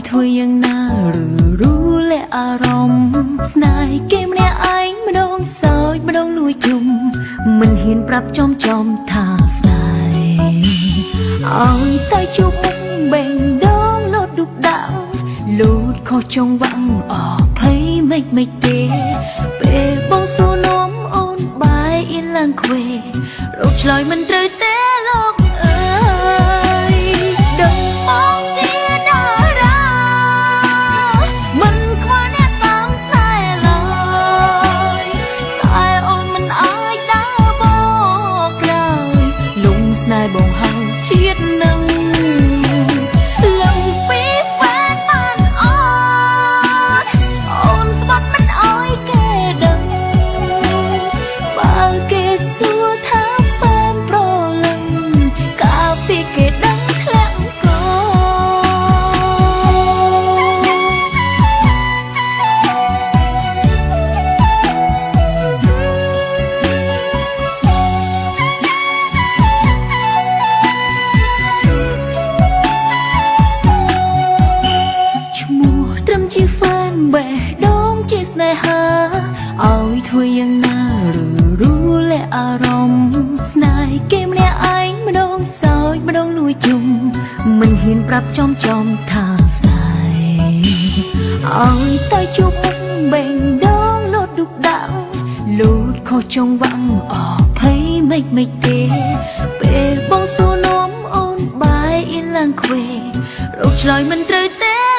ធ្វើយ៉ាងណាรู้และอารมณ์ស្នេហ៍គេម្នាក់ឯងម្ដងសោចម្ដងលួចជុំមិនហ៊ានប្រាប់ចំថាស្នេហ៍ឲ្យតែជួបមុខបេងដងលោតឌុបដាំងលូតខុសចង្វាក់អភ័យមិនទេពេលបងសួរនាំអូនបាយអៀនឡើងខ្វេរកឆ្លើយមិនត្រូវទេលោកអើយដឹងបងជាតារាមិនខ្វល់អ្នកតាមស្នេហ៍ឡើយតែអូនមិនអាចដើរបកក្រោយលងស្នេហ៍បងហើយជាតិនឹងជាហ្វេនបេះដូងជាស្នេហាឲ្យធ្វើយ៉ាងណាรู้และอารมណ៍ស្នេហ៍គេម្នាក់ឯងម្ដងសោចម្ដងលួចជុំមិនហ៊ានប្រាប់ចំថាស្នេហ៍ឲ្យតែជួបមុខបេងដងលោតឌុបដាំងលូតខុសចង្វាក់អភ័យមិនទេពេលបងសួរនាំអូនបាយអៀនឡើងខ្វេរកឆ្លើយមិនត្រូវទេ